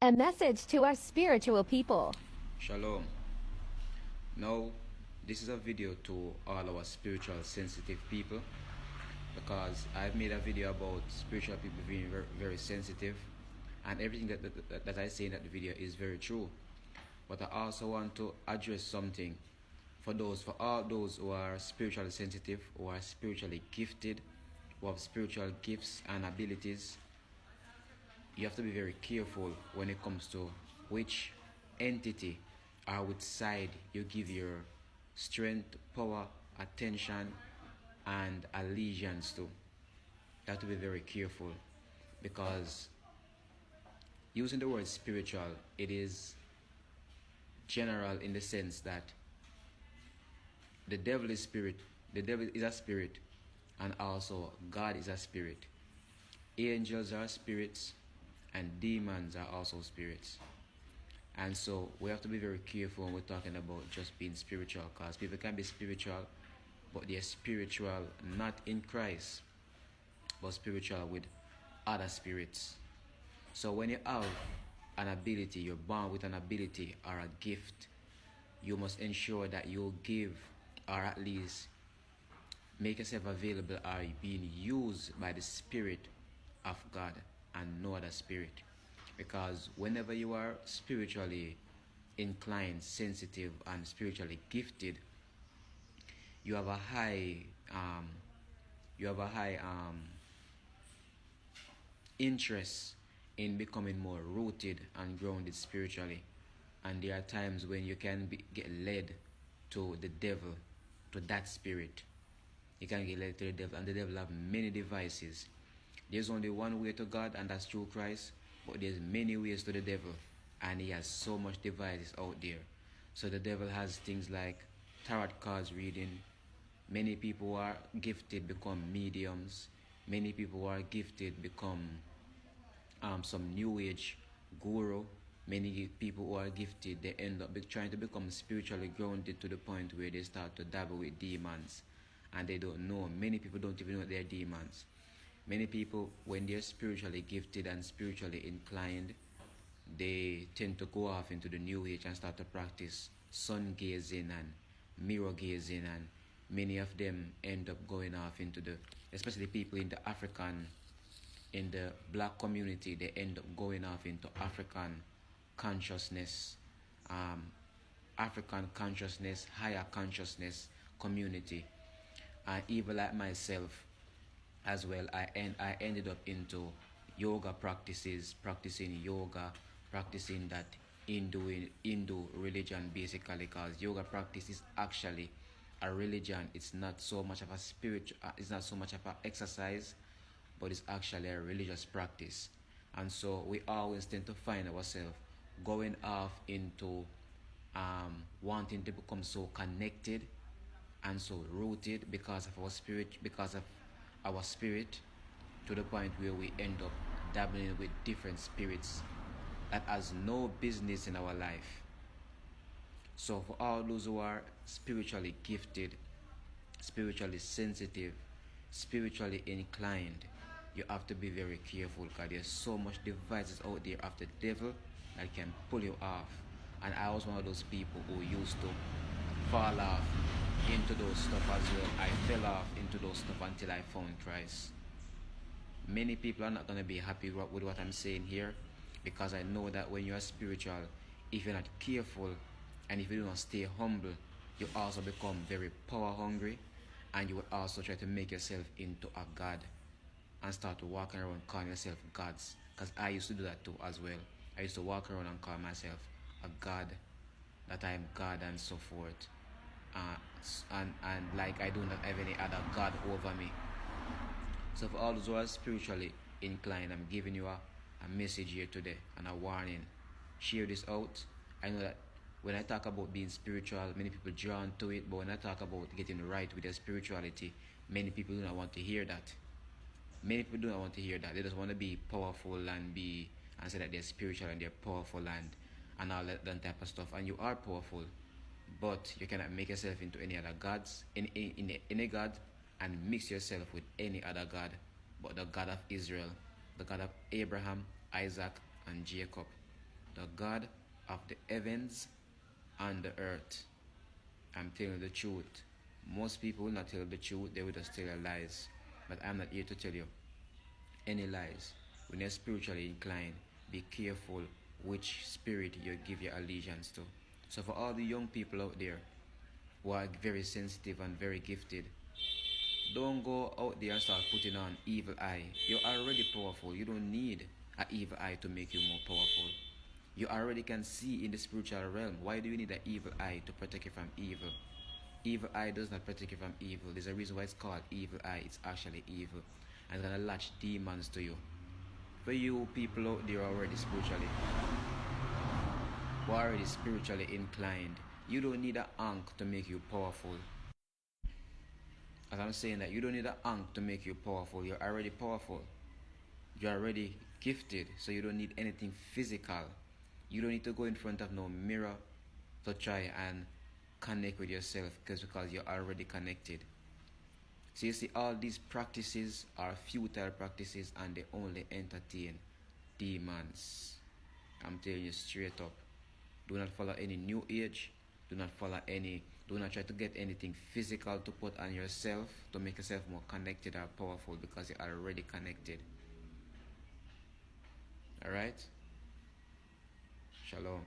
A message to our spiritual people. Shalom. Now, this is a video to all our spiritual sensitive people because I've made a video about spiritual people being very, very sensitive, and everything that I say in that video is very true. But I also want to address something for all those who are spiritually sensitive, who are spiritually gifted, who have spiritual gifts and abilities. You have to be very careful when it comes to which entity or which side you give your strength, power, attention, and allegiance to. You have to be very careful because using the word spiritual, it is general in the sense that the devil is spirit, the devil is a spirit, and also God is a spirit. Angels are spirits, and demons are also spirits. And so we have to be very careful when we're talking about just being spiritual, because people can be spiritual, but they're spiritual not in Christ, but spiritual with other spirits. So when you have an ability, you're born with an ability or a gift, you must ensure that you give, or at least make yourself available, or being used by the Spirit of God and no other spirit. Because whenever you are spiritually inclined, sensitive, and spiritually gifted, you have a high interest in becoming more rooted and grounded spiritually. And there are times when you can get led to the devil, to that spirit. You can get led to the devil, and the devil have many devices. There's only one way to God, and that's through Christ. But there's many ways to the devil, and he has so much devices out there. So the devil has things like tarot cards reading. Many people who are gifted become mediums. Many people who are gifted become some new age guru. Many people who are gifted, they end up trying to become spiritually grounded to the point where they start to dabble with demons, and they don't know. Many people don't even know they're demons. Many people, when they're spiritually gifted and spiritually inclined, they tend to go off into the new age and start to practice sun gazing and mirror gazing, and many of them end up going off into especially people in the black community, they end up going off into African consciousness, higher consciousness community. And even like myself as well, I ended up into yoga practices, practicing yoga, practicing that Hindu religion basically, because yoga practice is actually a religion. It's not so much of a it's not so much of an exercise, but it's actually a religious practice. And so we always tend to find ourselves going off into wanting to become so connected and so rooted because of our spirit, to the point where we end up dabbling with different spirits that has no business in our life. So for all those who are spiritually gifted, spiritually sensitive, spiritually inclined, you have to be very careful, because there's so much devices out there of the devil that can pull you off. And I was one of those people who used to fall off into those stuff as well. I fell off into those stuff until I found Christ. Many people are not going to be happy with what I'm saying here, because I know that when you are spiritual, if you're not careful and if you do not stay humble, you also become very power hungry, and you will also try to make yourself into a god and start walking around calling yourself gods. Because I used to do that too as well. I used to walk around and call myself a god, that I am God and so forth. And like I do not have any other god over me. So for all those who are spiritually inclined, I'm giving you a message here today and a warning. Share this out. I know that when I talk about being spiritual, many people drawn to it, but when I talk about getting right with their spirituality, many people do not want to hear that. Many people do not want to hear that. They just want to be powerful and say that they're spiritual and they're powerful and all that type of stuff. And you are powerful, but you cannot make yourself into any other gods, any god, and mix yourself with any other god but the God of Israel, the God of Abraham, Isaac, and Jacob. the God of the heavens and the earth. I'm telling you the truth. Most people will not tell the truth, they will just tell you lies. But I'm not here to tell you any lies. When you're spiritually inclined, be careful which spirit you give your allegiance to. So for all the young people out there who are very sensitive and very gifted, don't go out there and start putting on evil eye. You're already powerful. You don't need an evil eye to make you more powerful. You already can see in the spiritual realm. Why do you need an evil eye to protect you from evil? Evil eye does not protect you from evil. There's a reason why it's called evil eye. It's actually evil. And it's going to latch demons to you. For you people out there already spiritually, who are already spiritually inclined, you don't need an ankh to make you powerful. As I'm saying that, you don't need an ankh to make you powerful. You're already powerful. You're already gifted, so you don't need anything physical. You don't need to go in front of no mirror to try and connect with yourself because you're already connected. So you see, all these practices are futile practices and they only entertain demons. I'm telling you straight up. Do not follow any new age. Do not try to get anything physical to put on yourself to make yourself more connected or powerful because you're already connected. Alright? Shalom.